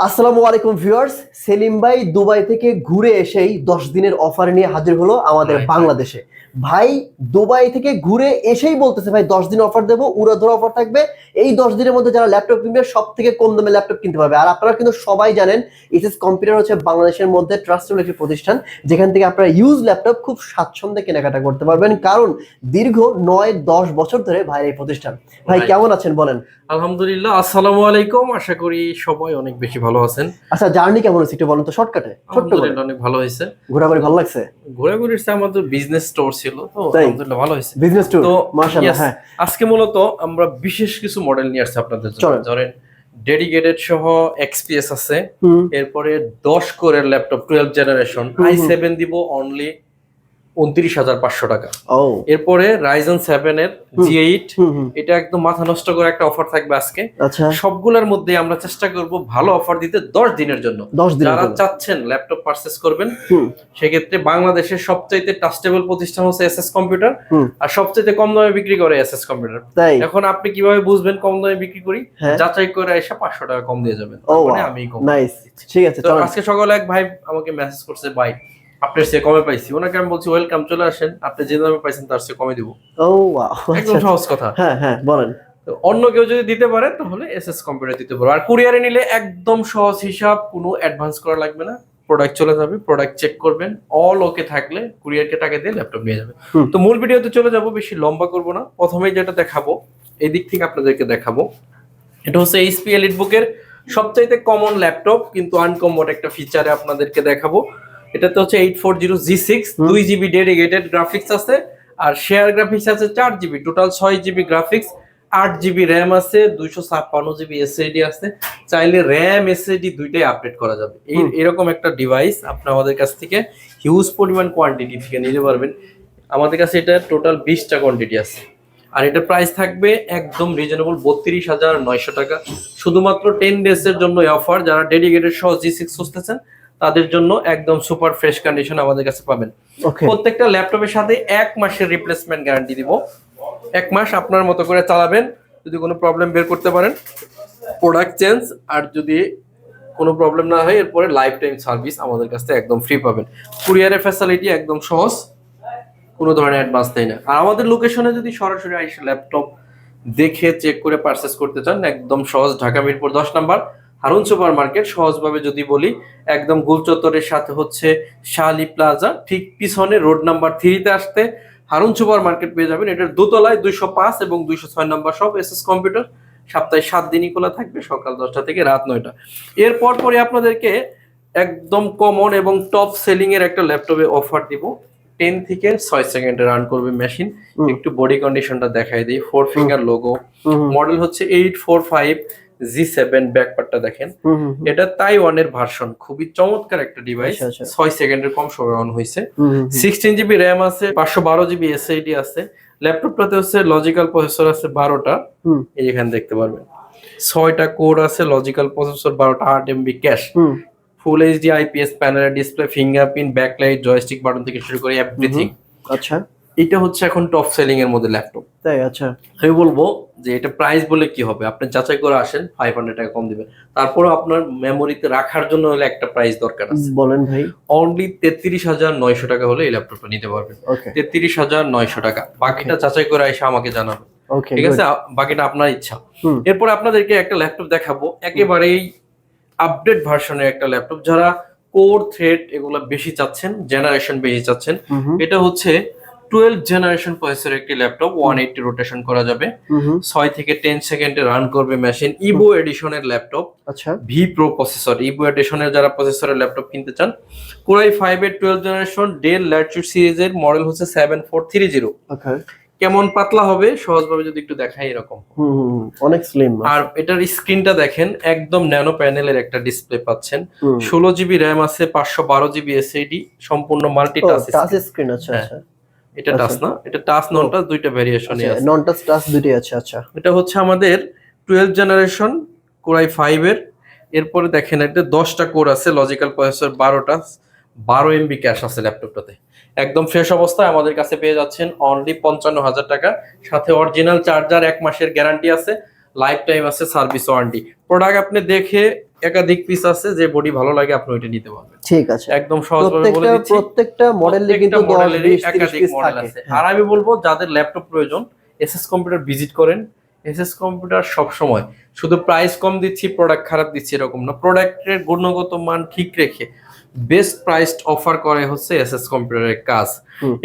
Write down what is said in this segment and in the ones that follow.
আসসালামু আলাইকুম ভিউয়ার্স, সেলিম ভাই দুবাই থেকে ঘুরে এসেই 10 দিনের অফার নিয়ে হাজির হলো আমাদের রাইট, রাইট। বাংলাদেশে। ভাই দুবাই থেকে ঘুরে এসেই বলতেছে ভাই 10 দিন অফার দেবো, উড়াধুরা অফার থাকবে। এই 10 দিনের মধ্যে যারা ল্যাপটপ কিনবে সব থেকে কম দামে ল্যাপটপ কিনতে পারবে। আর আপনারা কিন্তু সবাই জানেন এসএস কম্পিউটার হচ্ছে বাংলাদেশের মধ্যে ট্রাস্টেবল একটি প্রতিষ্ঠান, যেখান থেকে আপনারা ইউজ ল্যাপটপ খুব স্বাচ্ছন্দ্যে কেনাকাটা করতে পারবেন, কারণ দীর্ঘ 9-10 বছর ধরে ভাইয়ের এই প্রতিষ্ঠান। ভাই রাইট। কেমন আছেন বলেন? আলহামদুলিল্লাহ, আসসালামু আলাইকুম। আশা করি সবাই অনেক বেশি ভালো আছেন। আচ্ছা, জার্নি কেমন হচ্ছে একটু বলেন তো, শর্টকাটে ছোট্ট করে। আলহামদুলিল্লাহ অনেক ভালো হয়েছে। ঘোরাঘুরি ভালো লাগছে? ঘোরাঘুরির চেয়ে আমাদের বিজনেস ট্যুর ছিল, তো তাই? আলহামদুলিল্লাহ ভালো হয়েছে। বিজনেস ট্যুর, তো মাশাআল্লাহ। yes, হ্যাঁ, আজকে মূলত আমরা বিশেষ কিছু মডেল নিয়ে আসছি আপনাদের জন্য। চলেন। ধরেন ডেডিকেটেড সহ এক্সপিএস আছে, হুম এরপরে 10 কোরের ল্যাপটপ 12 জেনারেশন হুম, হুম। i7 দিব অনলি 29,500 টাকা। ও এরপরে রাইজেন 7 এর হুম, G8, হুম হুম, এটা একদম মাথা নষ্ট করে একটা অফার থাকবে আজকে। আচ্ছা। সবগুলোর মধ্যে আমরা চেষ্টা করব ভালো অফার দিতে 10 দিনের জন্য। 10 দিনের যারা জন্য। চাচ্ছেন ল্যাপটপ পারচেজ করবেন, হুম সেক্ষেত্রে বাংলাদেশের সবচাইতে ট্রাস্টেবল প্রতিষ্ঠান হচ্ছে এসএস কম্পিউটার, হুম। আর সবচাইতে কম দামে বিক্রি করে এসএস কম্পিউটার। তাই? এখন আপনি কিভাবে বুঝবেন কম দামে বিক্রি করি? হ্যাঁ। যাচাই করে এসে 500 টাকা কম দিয়ে যাবেন, ও তারপরে ওয়াও, আমি কম নাইস। দিচ্ছি। ঠিক আছে, তো চলেন। আজকে সকালে এক ভাই আমাকে মেসেজ করছে, ভাই আপনার চেয়ে কমে পাইছি। ওনাকে আমি বলছি ওয়েলকাম, চলে আসেন, আপনি যে দামে পাইছেন তার চেয়ে কমে দিব। ও ওয়াও, আচ্ছা একদম আচ্ছা। সহজ কথা। হ্যাঁ হ্যাঁ, বলেন। তো অন্য কেউ যদি দিতে পারে তাহলে এসএস কম্পিউটার দিতে পারো। আর কুরিয়ারে নিলে একদম সহজ হিসাব, কোনো অ্যাডভান্স করা লাগবে না। প্রোডাক্ট চলে যাবে, প্রোডাক্ট চেক করবেন, অল ওকে থাকলে কুরিয়ারকে টাকা দিয়ে ল্যাপটপ নিয়ে যাবে। হুম। তো মূল ভিডিওতে চলে যাব, বেশি লম্বা করব না। প্রথমেই যেটা দেখাবো, এই দিক থেকে আপনাদেরকে দেখাবো, এটা হচ্ছে এইচপি এলিটবুকের সবচাইতে কমন ল্যাপটপ, কিন্তু আনকমন একটা ফিচারে আপনাদেরকে দেখাবো। এটাতে হচ্ছে 840G6, হুম। 2 GB ডেডিকেটেড গ্রাফিক্স আছে, আর শেয়ার গ্রাফিক্স আছে 4 GB, total 6 GB graphics, 8 GB RAM আছে, 256 GB এসএসডি আছে। চাইলে র্যাম এসএসডি দুইটাই আপডেট করা যাবে। হুম। এরকম একটা ডিভাইস আপনি আমাদের কাছ থেকে হিউজ পরিমাণ কোয়ান্টিটি থেকে নিতে পারবেন। আমাদের কাছে এটা টোটাল 20টা কোয়ান্টিটি আছে, আর এটার প্রাইস থাকবে একদম রিজনেবল 32,900 টাকা। শুধুমাত্র 10 ডেজ এর জন্য এই অফার। যারা ডেডিকেটেড সহ G6 খুঁজতেছেন তাদের জন্য একদম সুপার ফ্রেশ কন্ডিশন আমাদের কাছে পাবেন। ওকে। প্রত্যেকটা ল্যাপটপের সাথে 1 মাসের রিপ্লেসমেন্ট গ্যারান্টি দিব। 1 মাস আপনার মতো করে চালাবেন, যদি কোনো প্রবলেম বের করতে পারেন প্রোডাক্ট চেঞ্জ, আর যদি কোনো প্রবলেম না হয় এরপরে লাইফ টাইম সার্ভিস আমাদের কাছ থেকে একদম ফ্রি পাবেন। কুরিয়ারের ফ্যাসিলিটি একদম সহজ, কোনো ধরনের অ্যাডভান্স দেয় না। আর আমাদের লোকেশনে যদি সরাসরি এসে ল্যাপটপ দেখে চেক করে পারচেস করতে চান, একদম সহজ, ঢাকা মিরপুর 10 নম্বর হারুন সুপার মার্কেট। সহজভাবে যদি বলি, একদম গোল চত্বরের সাথে হচ্ছে শালি প্লাজা, ঠিক পিছনে রোড নাম্বার 3-তে আসতে হারুন সুপার মার্কেট পেয়ে যাবেন। এটার দোতলায় 205 এবং 206 নম্বর সব এসএস কম্পিউটার। সপ্তাহে 7 দিনই খোলা থাকবে, সকাল 10টা থেকে রাত 9টা। এরপর পরে আপনাদেরকে একদম কমন এবং টপ সেলিং এর একটা ল্যাপটপে অফার দিব। 10 থেকে 6 সেকেন্ডে রান করবে মেশিন। হুম একটু বডি কন্ডিশনটা দেখাই দিই। 4 ফিঙ্গার লোগো, হুম হুম, মডেল হচ্ছে 845G7, ব্যাকপার্টটা দেখেন। হুম হুম, হুম। এটা তাইওয়ানের ভার্সন, খুবই চমৎকার একটা ডিভাইস। আচ্ছা আচ্ছা। 6 সেকেন্ডের কম সময় অন হয়েছে। হুম হুম, হুম। 16 GB র্যাম আছে, 512 GB এসএসডি আছে। ল্যাপটপটাতে হচ্ছে লজিক্যাল প্রসেসর আছে 12টা, হুম এই এখানে দেখতে পারবেন। 6টা কোর আছে, লজিক্যাল প্রসেসর 12টা, 8 MB ক্যাশ, হুম ফুল এইচডি আইপিএস প্যানেলের display, fingerprint, backlight, joystick button থেকে শুরু করে হুম, এভরিথিং। আচ্ছা। এটা হচ্ছে এখন টপ সেলিং এর মধ্যে ল্যাপটপ। তাই? আচ্ছা। আমি বলবো যে এটা প্রাইস বলে কি হবে, আপনি যাচাই করে আসেন, 500 টাকা কম দিবেন। তারপরে আপনার মেমোরিতে রাখার জন্য হলে একটা প্রাইস দরকার আছে। বলেন ভাই। অনলি 33,900 টাকা হলে এই ল্যাপটপটা নিতে পারবেন। ওকে 33,900 টাকা। বাকিটা যাচাই করে এসে আমাকে জানাবেন, ওকে, ঠিক গুড। আছে? বাকিটা আপনার ইচ্ছা। হুম এরপর আপনাদেরকে একটা ল্যাপটপ দেখাবো, একেবারেই আপডেট ভার্সনের একটা ল্যাপটপ। যারা কোর থ্রেড এগুলো বেশি চাচ্ছেন, জেনারেশন বেশি চাচ্ছেন, হুম হুম, এটা হচ্ছে 12 জেনারেশন প্রসেসরের একটি ল্যাপটপ। 180 রোটেশন করা যাবে, হুম হুম। 6 থেকে 10 সেকেন্ডে রান করবে মেশিন। ইভো এডিশনের ল্যাপটপ, আচ্ছা। V pro processor. ইভো এডিশনের যারা প্রসেসরের ল্যাপটপ কিনতে চান, কোরাই 5 এর 12 জেনারেশন ডেল ল্যাটিটিউড সিরিজের মডেল হচ্ছে 7430। ওকে। কেমন পাতলা হবে সহজভাবে যদি একটু দেখাই, এরকম। হুম হুম হুম, অনেক স্লিম। আর এটার স্ক্রিনটা দেখেন, একদম ন্যানো প্যানেলের একটা ডিসপ্লে পাচ্ছেন। হুম। 16 GB র্যাম আছে, 512 GB এসএসডি, সম্পূর্ণ মাল্টি ও, টাচ টাচ স্ক্রিন। স্ক্রিন। আচ্ছা হ্যাঁ, আচ্ছা। এটা টাচ আচ্ছা। না, এটা টাচ ও, নন টাচ দুইটা ভেরিয়েশনই আচ্ছা, আছে। নন টাচ টাচ দুটোই আছে। আচ্ছা। এটা হচ্ছে আমাদের 12 জেনারেশন কোরাই 5 এর। এরপরে দেখেন এটা 10টা কোর আছে, লজিক্যাল প্রসেসর 12টা, 12 MB ক্যাশ আছে ল্যাপটপটাতে। একদম ফ্রেশ অবস্থায় আমাদের কাছে পেয়ে যাচ্ছেন অনলি 55,000 টাকা। সাথে অরিজিনাল চার্জার, 1 মাসের গ্যারান্টি আছে, লাইফ টাইম আছে সার্ভিস ওয়ারেন্টি। প্রোডাক্ট আপনি দেখে একাধিক পিস আছে, যে বডি ভালো লাগে আপনি ওইটা নিতে পারবেন। ঠিক আছে, একদম সহজভাবে বলে দিচ্ছি, প্রত্যেকটা মডেলে কিন্তু 10 মডেলেরই 20 30 একাধিক পিস মডেল থাকে। আছে। আর আমি বলবো যাদের ল্যাপটপ প্রয়োজন এসএস কম্পিউটার ভিজিট করেন। এসএস কম্পিউটার সব সময় শুধু প্রাইস কম দিচ্ছি প্রোডাক্ট খারাপ দিচ্ছি এরকম না, প্রোডাক্টের গুণগত মান ঠিক রেখে বেস্ট প্রাইসড অফার করে হচ্ছে এসএস কম্পিউটারের কাজ।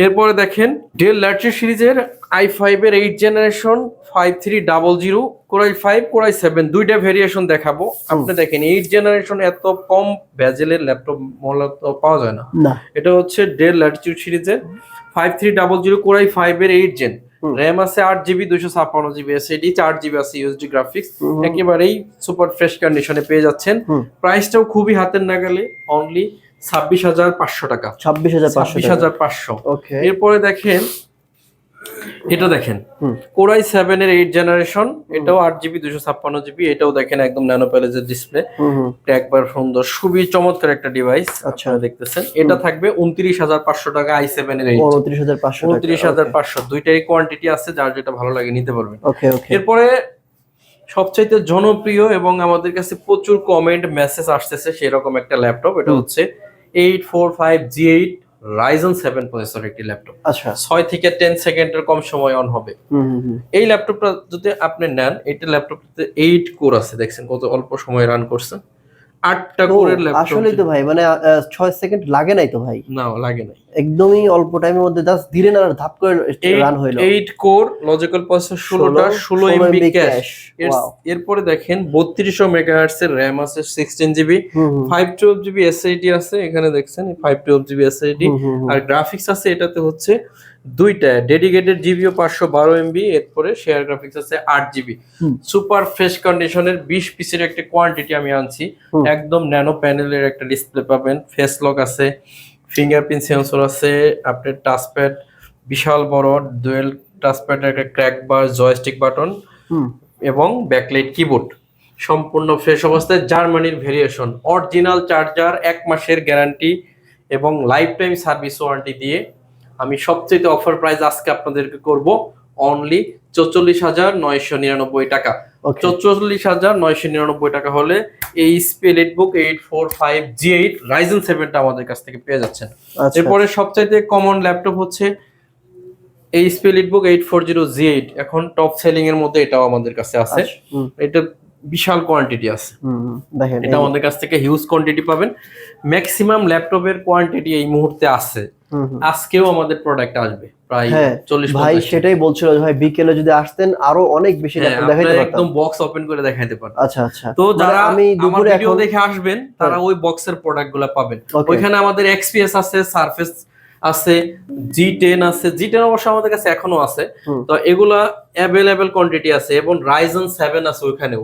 এরপরে দেখেন ডেল ল্যাটিটিউড সিরিজের i5 এর 8 generation 5300 Core i5 Core i7 দুইটা ভেরিয়েশন দেখাবো। আপনি দেখেন 8 জেনারেশন এত কম ভেজেলের ল্যাপটপ মূলত পাওয়া যায় না। এটা হচ্ছে ডেল ল্যাটিটিউড সিরিজের 5300 Core i5 এর 8 জেন, র্যাম আছে 8GB 256GB এসএসডি, 4GB আছে ইউএসডি গ্রাফিক্স, একেবারেই সুপার ফ্রেশ কন্ডিশনে পেয়ে যাচ্ছেন। প্রাইসটাও খুবই হাতের নাগালে, অনলি 26,500 টাকা। 26,500। ওকে, এরপরে দেখেন এটা দেখেন Core i7 এর 8 জেনারেশন, এটাও 8GB 256GB, এটাও দেখেন একদম ন্যানো প্যালেজের ডিসপ্লে, একবার সুন্দর, খুবই চমৎকার একটা ডিভাইস। আচ্ছা, দেখতেছেন এটা থাকবে 29,500 টাকা, i7 এর 8 29,500। দুইটারই কোয়ান্টিটি আছে, যার যেটা ভালো লাগে নিতে পারবেন। ওকে ওকে। এরপরে সবচাইতে জনপ্রিয় এবং আমাদের কাছে প্রচুর কমেন্ট মেসেজ আসতেছে সেরকম একটা ল্যাপটপ, এটা হচ্ছে 845G8 Ryzen 7 প্রসেসর একটি ল্যাপটপ। আচ্ছা, 6 থেকে 10 সেকেন্ডের কম সময় অন হবে। এই ল্যাপটপটা যদি আপনি নেন, এটা ল্যাপটপটাতে 8 কোর আছে, দেখছেন কত অল্প সময় রান করছে। 8টা কোরের ল্যাপটপ। আসলেই তো ভাই, মানে 6 সেকেন্ড লাগে নাই তো ভাই? না, লাগে নাই, একদমই অল্প টাইমের মধ্যে জাস্ট ধীরে না ধাপ করে রান হইলো। 8 কোর লজিক্যাল প্রসেসর, 16টা 16 MB ক্যাশ। এরপরে দেখেন 3200 মেগাহার্টজ এর RAM আছে, 16GB, 512GB SSD আছে, এখানে দেখছেন 512GB SSD, আর গ্রাফিক্স আছে এটাতে হচ্ছে দুইটা ডেডিকেটেড জিবিও 512 MB, এরপরে শেয়ার গ্রাফিক্স আছে 8GB। সুপার ফ্রেশ কন্ডিশনের 20 পিসের একটা কোয়ান্টিটি আমি আনছি, একদম ন্যানো প্যানেলের একটা ডিসপ্লে পাবেন, ফেস লক আছে, ফিঙ্গারপ্রিন্ট সেন্সর আছে, আপনার টাচপ্যাড বিশাল বড় ডুয়েল টাচপ্যাড, একটা ক্র্যাক বার, জয়স্টিক বাটন এবং ব্যাকলাইট কিবোর্ড, সম্পূর্ণ ফ্রেশ অবস্থায়, জার্মানির ভেরিয়েশন, অরিজিনাল চার্জার, 1 মাসের গ্যারান্টি এবং লাইফ টাইম সার্ভিস ওয়ারেন্টি দিয়ে আমি সবচেয়ে অফার প্রাইস আজকে আপনাদেরকে করব অনলি 44,999 টাকা। 44,999 টাকা হলে এই স্পেলিটবুক 845G8 Ryzen 7টা আমাদের কাছ থেকে পেয়ে যাচ্ছেন। এরপরে সবচাইতে কমন ল্যাপটপ হচ্ছে এই স্পেলিটবুক 840G8, এখন টপ সেলিং এর মধ্যে এটাও আমাদের কাছে আছে। এটা বিশাল কোয়ান্টিটি আছে, দেখেন এটা আমাদের কাছ থেকে হিউজ কোয়ান্টিটি পাবেন। ম্যাক্সিমাম ল্যাপটপের কোয়ান্টিটি এই মুহূর্তে আছে, আজকেও আমাদের প্রোডাক্ট আসবে প্রায় 40। ভাই সেটাই বলছিল ভাই, বিকেলে যদি আসতেন আরো অনেক বেশি ল্যাপটপ দেখাইতে পারতাম, একদম বক্স ওপেন করে দেখাইতে পারতাম। আচ্ছা আচ্ছা। তো যারা আমি আমার দুপুরে ভিডিও দেখে আসবেন তারা ওই বক্সের প্রোডাক্টগুলো পাবেন। ওইখানে আমাদের XPS আছে, সারফেস আছে, G10 আছে, G10 অবশ্য আমাদের কাছে এখনো আছে, তো এগুলা অ্যাভেলেবেল কোয়ান্টিটি আছে, এবং Ryzen 7 আছে ওইখানেও।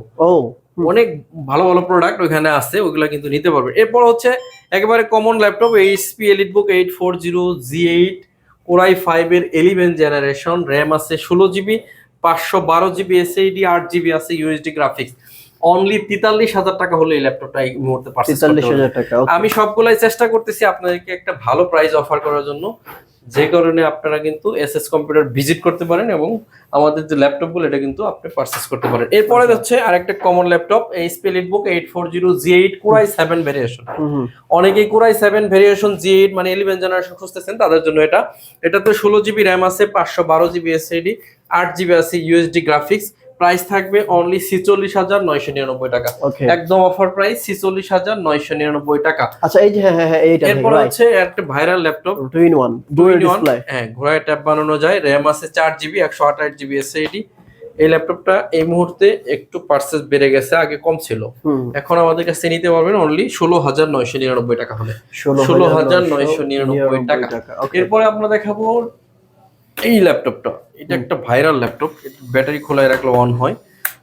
অনেক ভালো ভালো প্রোডাক্ট ওইখানে আছে, ওইগুলা কিন্তু নিতে পারবেন। এরপর হচ্ছে একেবারে common laptop HP EliteBook 840G8 Core i5 এর 11 জেনারেশন, RAM আছে 16GB, 512GB SSD, 8GB আছে ইউএসডি গ্রাফিক্স। অনলি 43,000 টাকা হলে এই ল্যাপটপটা এই মুহূর্তে পারচেজ করতে পারবেন। আমি সবগুলাই চেষ্টা করতেছি আপনাদেরকে একটা ভালো প্রাইস অফার করার জন্য, যে কারণে আপনারা কিন্তু এসএস কম্পিউটার ভিজিট করতে পারেন এবং আমাদের যে ল্যাপটপগুলো এটা কিন্তু আপনি পারচেজ করতে পারেন। এরপরে হচ্ছে আরেকটা common laptop HP EliteBook 840G8 Core i7 variation. অনেকেই Core i7 ভেরিয়েশন G8 মানে 11 জেনারেশন খুঁজতেছেন, তাদের জন্য এটাতে 16GB RAM আছে, 512GB SSD, 8GB আছে ইউএসডি গ্রাফিক্স। প্রাইস থাকবে অনলি 46,999 টাকা, একদম অফার প্রাইস 46,999 টাকা। আচ্ছা, এই যে হ্যাঁ এইটা। এরপর হচ্ছে একটা viral laptop 2-in-1 dual display, হ্যাঁ ঘোড়ায় ট্যাব বানানো যায়, RAM আছে 4GB, 128GB SSD। এই ল্যাপটপটা এই মুহূর্তে একটু পারচেজ বেড়ে গেছে, আগে কম ছিল, এখন আমাদের কাছে নিতে পারবেন অনলি 16,999 টাকা হলে, 16,999 টাকা। এরপরে আমরা দেখাবো এই ল্যাপটপটা, এটা একটা ভাইরাল ল্যাপটপ, ব্যাটারি খোলায় রাখলে অন হয়,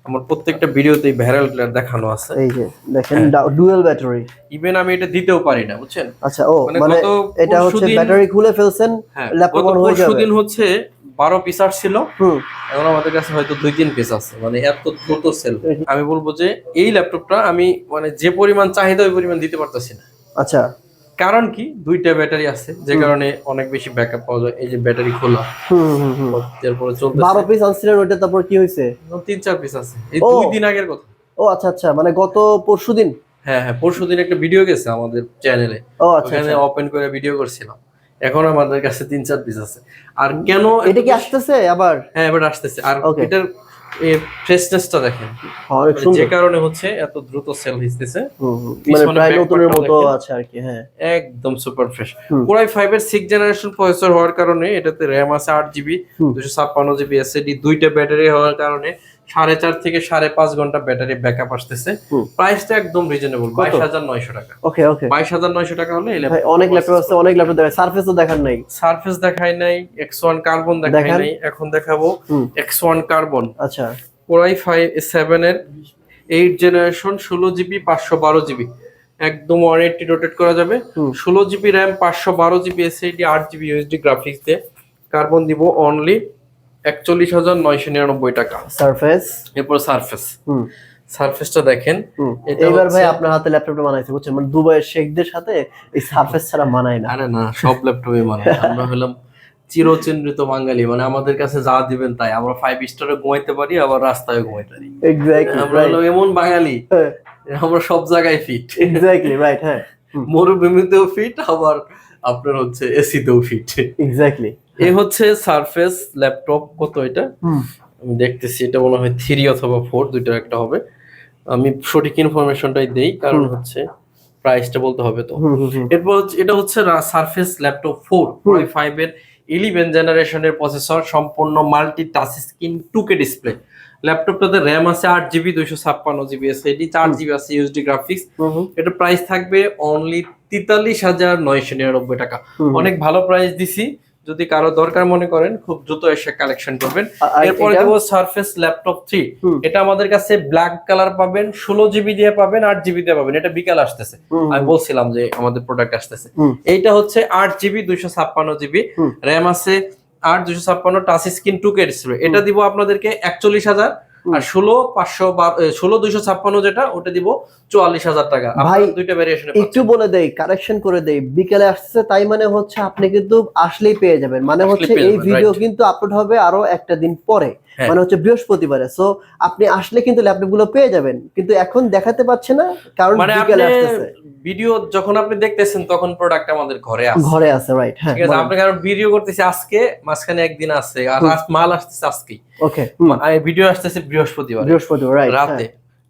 আমার প্রত্যেকটা ভিডিওতে ভাইরাল দেখানো আছে। এই যে দেখেন ডুয়াল ব্যাটারি, ইভেন আমি এটা দিতেও পারি না, বুঝছেন? আচ্ছা, মানে এটা হচ্ছে ব্যাটারি খুলে ফেলছেন, ল্যাপটপ অন হয়ে যাবে। প্রতিদিন হচ্ছে 12 পিস আসছিল, এখন আমাদের কাছে হয়তো 2-3 পিস আছে, মানে এত দ্রুত সেল। আমি বলবো যে এই ল্যাপটপটা আমি মানে যে পরিমাণ চাহিদা ওই পরিমাণ দিতে পারতেছি না। আচ্ছা, কারণ কি, দুইটা ব্যাটারি আছে, যে কারণে অনেক বেশি ব্যাকআপ পাওয়া যায়। এই যে ব্যাটারি খোলা, এরপরে চলতেছে। 12 পিস আনছিলেন, ওইটা তারপর কি হয়েছে? 3-4 পিস আছে, এই 2 দিন আগের কথা। ও আচ্ছা আচ্ছা, মানে গত পরশুদিন। হ্যাঁ হ্যাঁ, পরশুদিন একটা ভিডিও গেছে আমাদের চ্যানেলে, ও আচ্ছা ওখানে আচ্ছা। ওপেন করে ভিডিও করছিলাম। এখন আমাদের কাছে 3-4 পিস আছে। আর কেন এটা কি আসতেছে আবার? হ্যাঁ এবার আসতেছে। আর ওকে, এটার ফ্রেশনেসটা দেখেন, অনেক মানে যে সুন্দর। কারণে হচ্ছে এত দ্রুত সেল হইতেছে। মানে পিছনে প্রায় নতুনের ব্যাকপার্টটা মতো দেখেন, আছে আর কি। হ্যাঁ, একদম সুপার ফ্রেশ। হুম কোরাই 5 এর 6 জেনারেশন প্রসেসর হওয়ার কারণে এটাতে র্যাম আছে 8 জিবি, হুম 256 জিবি এসএসডি, দুইটা ব্যাটারি হওয়ার কারণে 4.5 থেকে 5.5 ঘন্টা ব্যাটারি ব্যাকআপ আসতেছে। হুম। প্রাইসটা একদম রিজনেবল, কত? 22,900 টাকা। ওকে ওকে। 22,900 টাকা হলে এই ভাই ল্যাপটপ অনেক ল্যাপটপ আছে, অনেক ল্যাপটপ দেখায়, সারফেস তো দেখার নাই। সারফেস দেখাই নাই, X1 কার্বন দেখাই দেখান। নাই, এখন দেখাবো হুম X1 কার্বন। আচ্ছা। কোরাই 7 এর 8 জেনারেশন, 16 জিবি 512 জিবি, একদম 180 রোটেট করা যাবে। হুম 16 GB RAM, 512 GB SSD, 8 GB USD graphics দিয়ে কার্বন দিব অনলি 41,999 টাকা। সারফেস। এরপর সারফেস, হুম সারফেসটা দেখেন। হুম। এটা এইবার হচ্ছে, ভাই আপনার হাতে ল্যাপটপটা বানাইছে বুঝছেন, মানে দুবাইয়ের শেখদের সাথে এই সারফেস ছাড়া মানায় না। আরে না সব ল্যাপটপে মানে আমরা হলাম চিরচিহ্নিত বাঙালি, মানে আমাদের কাছে যা দিবেন তাই। আমরা 5 স্টারে ঘুমাইতে পারি, আবার রাস্তায় ঘুমাইতে পারি। এক্স্যাক্টলি আমরা রাইট। হলো এমন বাঙালি, আমরা সব জায়গায় ফিট। Exactly right. হ্যাঁ মরুভূমিতেও ফিট, আবার আপনার হচ্ছে এসিতেও ফিট। এক্স্যাক্টলি। এই হচ্ছে সারফেস ল্যাপটপ। কত এটা হুম আমি দেখতেছি, এটা মনে হয় 3 অথবা 4 দুইটার একটা হবে। আমি সঠিক ইনফরমেশনটাই দেই, কারণ হুম হচ্ছে প্রাইসটা বলতে হবে তো। হুম হুম হুম এরপর এটা হচ্ছে সারফেস ল্যাপটপ 4 কোরাই 5 এর 11 জেনারেশনের প্রসেসর, সম্পূর্ণ multi touch screen 2K display. ল্যাপটপটাতে র্যাম আছে 8 জিবি, 256 জিবি এসএসডি, 4 জিবি আছে ইউএসডি গ্রাফিক্স। হুম এটা প্রাইস থাকবে অনলি 43,999 টাকা। হুম। অনেক ভালো প্রাইস দিছি, যদি কারো দরকার মনে করেন খুব দ্রুত এসে কালেকশন করবেন। আর এরপরে এটা? দেবো সারফেস ল্যাপটপ 3। হুম এটা আমাদের কাছে ব্ল্যাক কালার পাবেন, 16 জিবি দিয়ে পাবেন, 8 জিবি দিয়ে পাবেন। এটা বিকাল আসতেছে, হুম আমি বলছিলাম যে আমাদের প্রোডাক্ট আসতেছে। হুম এইটা হচ্ছে 8 জিবি, 256 জিবি হুম র্যাম আছে, 256, টাচ স্ক্রিন 2K ডিসপ্লে। এটা দিব আপনাদেরকে 41,000। আর 16,256 যেটা, ওটা দিব 44,000 টাকা। ভাই আপনারা দুইটা ভ্যারিয়েশনে একটু বলে দেই, কারেকশন করে দেই, বিকেলে আসছে তাই মানে হচ্ছে আপনি কিন্তু আসলেই পেয়ে যাবেন, মানে আসলেই হচ্ছে পেয়ে এই যাবেন, ভিডিও right. কিন্তু আপলোড হবে আরো একটা দিন পরে, হ্যাঁ। মানে হচ্ছে বৃহস্পতিবারে। সো আপনি আসলে কিন্তু ল্যাপটপ গুলো পেয়ে যাবেন, কিন্তু এখন দেখাতে পাচ্ছে না কারণ মানে আপনি বিকেলে আসতেছে। ভিডিও যখন আপনি দেখতেছেন তখন প্রোডাক্ট আমাদের ঘরে আছে। ঘরে আছে, রাইট। হ্যাঁ ঠিক আছে, আপনি কারণ ভিডিও করতেছি আজকে, মাঝখানে একদিন আছে, আর মাল আসতেছে আজকেই, ওকে। ভিডিও আসতেছে বৃহস্পতিবার বৃহস্পতিবার, রাইট। রাতে।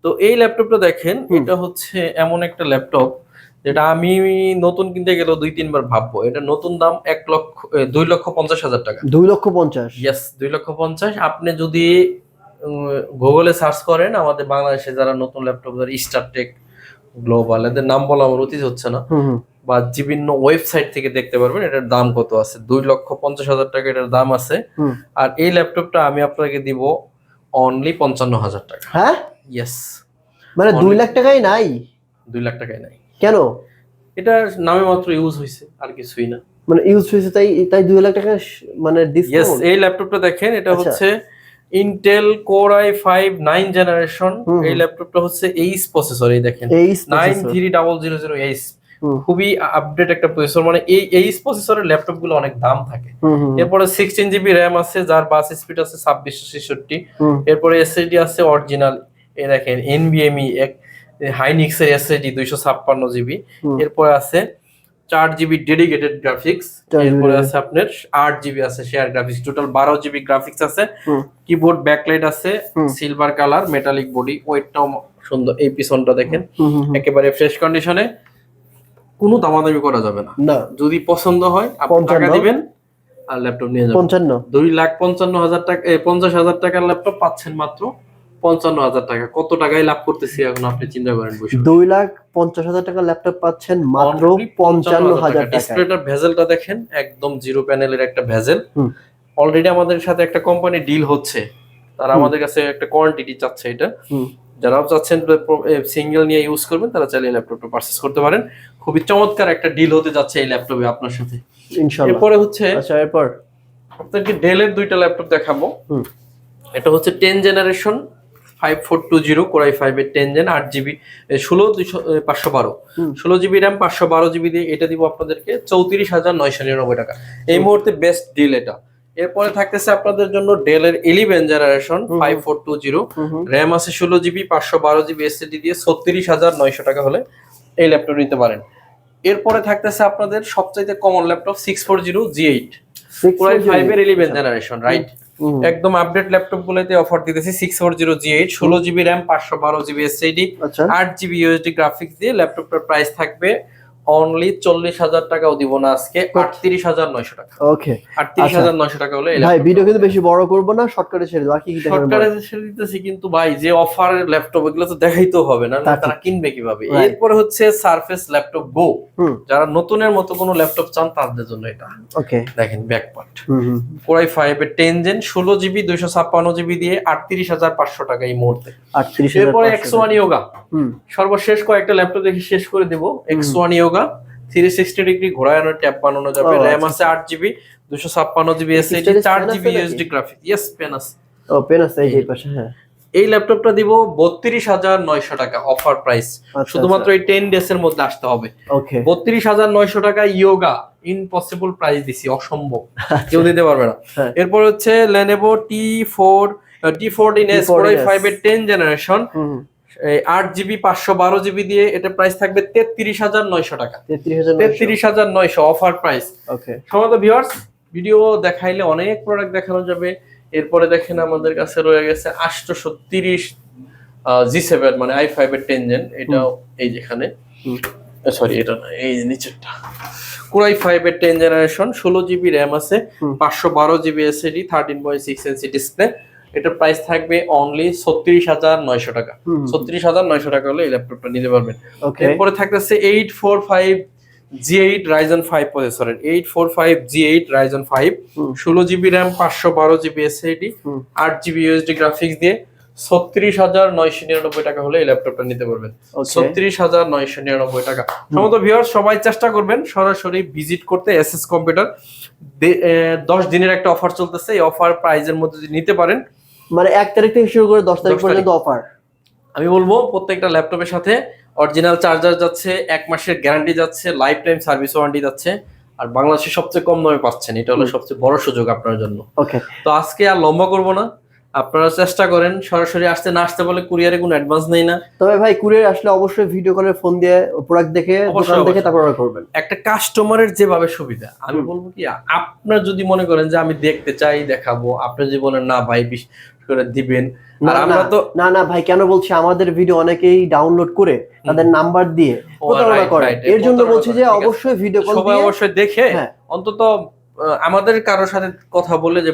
তো এই ল্যাপটপটা দেখেন, এটা হচ্ছে এমন একটা ল্যাপটপ যেটা আমি নতুন কিনতে গেলেও 2-3 বার ভাববো। এটা নতুন দাম 2,50,000 টাকা। 2,50,000। ইয়েস, 2,50,000। আপনি যদি গুগলে সার্চ করেন, আমাদের বাংলাদেশে যারা নতুন ল্যাপটপ, যারা স্টারটেক, গ্লোবাল, এদের নাম বলা আমার উচিত হচ্ছে না, হুম হুম বা বিভিন্ন ওয়েবসাইট থেকে দেখতে পারবেন এটার দাম কত আছে। 2,50,000 টাকা এটার দাম আছে। হুম। আর এই ল্যাপটপটা আমি আপনাকে দিব অনলি 55,000 টাকা। হ্যাঁ, ইয়েস, মানে 2 লাখ টাকাই নাই? 2 লাখ টাকায় নাই। কেন? এটা নামে মাত্র ইউজ হয়েছে, আর কিছুই না। মানে ইউজ হয়েছে তাই তাই 2 লাখ টাকা মানে ইয়েস, ডিসকাউন্ট? এই ল্যাপটপটা দেখেন, এটা আচ্ছা। হচ্ছে ইন্টেল কোর i5 9 জেনারেশন। হুম, এই ল্যাপটপটা হচ্ছে এইচ প্রসেসর, এই দেখেন এইচ প্রসেসর। 9300H, হুম খুবই আপডেট একটা প্রসেসর। মানে এই এইচ প্রসেসরের ল্যাপটপ গুলো অনেক দাম থাকে। হুম হুম এরপরে 16 জিবি র্যাম আছে, যার বাস স্পিড আছে 2666। হুম এরপরে এসএসডি আছে অরিজিনাল, এই দেখেন এনভিএমই হাইনিক্স এর এসএসডি 256 জিবি। হুম। এরপরে আছে 4 জিবি ডেডিকেটেড গ্রাফিক্স। 4 GB এরপরে আছে আপনার 8 জিবি আছে share graphics, total 12 GB graphics আছে। হুম কিবোর্ড ব্যাকলাইট আছে হুম। সিলভার কালার, মেটালিক বডি, ওয়েটটাও সুন্দর। এই পিছনটা দেখেন হুম হুম হুম। একেবারে ফ্রেশ কন্ডিশনে, কোনো দামাদামি করা যাবে না। না, যদি পছন্দ হয় আপনি 55 টাকা দিবেন আর ল্যাপটপ নিয়ে যাবেন। 55। 2,55,000 টাকা, 50,000 টাকার ল্যাপটপ পাচ্ছেন মাত্র 55,000 টাকা। কত টাকায় লাভ করতেছি এখন আপনি চিন্তা করেন বসে। 2,50,000 টাকার ল্যাপটপ পাচ্ছেন মাত্র 55,000 টাকা। ডিসপ্লেটার ভেজেলটা দেখেন, একদম জিরো প্যানেলের একটা ভেজেল। হুম। অলরেডি আমাদের সাথে একটা কোম্পানি ডিল হচ্ছে, তারা আমাদের কাছে একটা কোয়ান্টিটি চাচ্ছে। এটা হুম। যারাও চাচ্ছেন সিঙ্গেল নিয়ে ইউজ করবেন, তারা চাইলে ল্যাপটপটা পারচেজ করতে পারেন। খুবই চমৎকার একটা ডিল হতে যাচ্ছে এই ল্যাপটপে আপনার সাথে, ইনশাআল্লাহ। এরপরে হচ্ছে আচ্ছা, এরপর আপনাকে ডেলের দুইটা ল্যাপটপ দেখাবো। হুম। এটা হচ্ছে 10 জেনারেশন 5420 কোরাই 5 এর 10 জেন, 8 জিবি, 512, হুম। 16 জিবি র্যাম, 512 জিবি দিয়ে এটা দিব আপনাদেরকে 34,999 টাকা। এই মুহূর্তে বেস্ট ডিল এটা। এরপরে থাকতেছে আপনাদের জন্য ডেলের 11 জেনারেশন 5420, র্যাম আছে 16 জিবি, 512 জিবি এসএসডি দিয়ে 36,900 টাকা হলে এই ল্যাপটপ নিতে পারেন। এরপরে থাকতেছে আপনাদের সবচাইতে common laptop 640G8, Core i5 এর 11 জেনারেশন, রাইট? একদম আপডেট ল্যাপটপ গুলোতে অফার দিতেছি 640G8, 16 GB RAM, 512 GB SSD, 8 GB USD graphics দিয়ে ল্যাপটপটার প্রাইস থাকবে অনলি 40,000 টাকাও দিব না আজকে, 38,900 টাকা। ওকে, 38,900 টাকা হলে ভাই ভিডিও কিন্তু বেশি বড় করব না, শর্টকাটে ছেড়ে বাকি কি দেখাবো? শর্টকাটে ছেড়ে দিতেছি, কিন্তু ভাই যে অফারের ল্যাপটপ এগুলো তো দেখাইতে হবে না, তারা কিনবে কিভাবে? এরপরে হচ্ছে সারফেস ল্যাপটপ গো, যারা নতুনের মতো কোনো ল্যাপটপ চান তাদের জন্য এটা। ওকে, দেখেন ব্যাক পার্ট, Core i5 এর 10 জেন, 16 জিবি 256 জিবি দিয়ে 38,500 টাকা এই মুহূর্তে। এরপরে X1 Yoga, সর্বশেষ কয়েকটা ল্যাপটপ দেখে শেষ করে দেব। X1 Yoga 360 ডিগ্রি ঘোরানো ট্যাব বানানো যাবে, র্যাম আছে 8 GB, 256 GB SSD, 4 GB USD graphics. Yes, pen আছে। ও, পেন আছে এই পাশে। হ্যাঁ, এই ল্যাপটপটা দিব 32,900 টাকা অফার প্রাইস। শুধুমাত্র এই 10 ডেজ এর মধ্যে আসতে হবে। ওকে, 32,900 টাকা Yoga, ইম্পসিবল প্রাইস দিছি, অসম্ভব, কেউ দিতে পারবে না। এরপর হচ্ছে Lenovo T14S Core i5 এর 10 জেনারেশন, 8 জিবি 512 জিবি দিয়ে এটা প্রাইস থাকবে 33,900 টাকা। 33,900 অফার প্রাইস। ওকে, সম্মানিত ভিউয়ার্স, ভিডিও দেখাইলে অনেক প্রোডাক্ট দেখানো যাবে। এরপরে দেখেন আমাদের কাছে রয়ে গেছে 830 G7, মানে i5 এর 10 জেন, এটাও এই যেখানে, সরি এটা না, এই নিচেরটা, Core i5 এর 10 জেনারেশন, 16 জিবি র্যাম আছে, 512 জিবি এসএসডি, 13.6 ইঞ্চি ডিসপ্লে। এটার প্রাইস থাকবে অনলি 36,900 টাকা। 36,900 টাকা হলে এই ল্যাপটপটা নিতে পারবেন। এরপরে থাকতেছে 845G8 Ryzen 5 প্রসেসরের, 845G8 Ryzen 5, 16 GB RAM, 512 GB SSD, 8 GB USD graphics দিয়ে 36,999 টাকা হলে এই ল্যাপটপটা নিতে পারবেন। 36,999 টাকা। সমস্ত ভিউয়ার সবাই চেষ্টা করবেন সরাসরি ভিজিট করতে এসএস কম্পিউটার। 10 দিনের একটা অফার চলতেছে, এই অফার প্রাইজের মধ্যে যদি নিতে পারেন, মানে 1 তারিখ থেকে শুরু করে 10 তারিখ পর্যন্ত অফার। আমি বলবো প্রত্যেকটা ল্যাপটপের সাথে অরিজিনাল চার্জার যাচ্ছে, 1 মাসের গ্যারান্টি যাচ্ছে, লাইফ টাইম সার্ভিস ওয়ারেন্টি যাচ্ছে, আর বাংলাদেশে সবচেয়ে কম দামে পাচ্ছেন। এটা হলো সবচেয়ে বড় সুযোগ আপনার জন্য। ওকে, তো আজকে আর লম্বা করব না, আপনারা চেষ্টা করেন সরাসরি আসতে, না আসতে বলে কুরিয়ারে কোনো অ্যাডভান্স নেই না। তবে ভাই কুরিয়ার আসলে অবশ্যই ভিডিও কলে ফোন দিয়ে প্রোডাক্ট দেখে, দোকান দেখে তারপর অর্ডার করবেন। একটা কাস্টমারের যেভাবে সুবিধা, আমি বলবো কি, আপনার যদি মনে করেন যে আমি দেখতে চাই, দেখাবো, আপনি যদি বলেন না ভাই বিশেষ করে দিবেন, আর আমরা তো না ভাই, কেন বলছি, আমাদের ভিডিও অনেকেই ডাউনলোড করে তাদের নাম্বার দিয়ে প্রতারণা করে, এর জন্য বলছি যে অবশ্যই ভিডিও কল দিয়ে অবশ্যই দেখে অন্তত আমাদের কারোর সাথে কথা বলে যে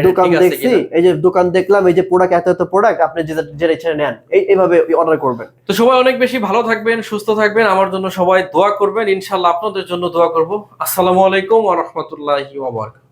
দোকান দেখছি, এই যে দোকান দেখলাম, এই যে প্রোডাক্ট এত প্রোডাক্ট, আপনি যেটা ইচ্ছা নেন, এইভাবে অর্ডার করবেন। তো সবাই অনেক বেশি ভালো থাকবেন, সুস্থ থাকবেন, আমার জন্য সবাই দোয়া করবেন, ইনশাআল্লাহ আপনাদের জন্য দোয়া করব। আসসালামু আলাইকুম ওয়া রাহমাতুল্লাহি ওয়া বারাকাতুহু।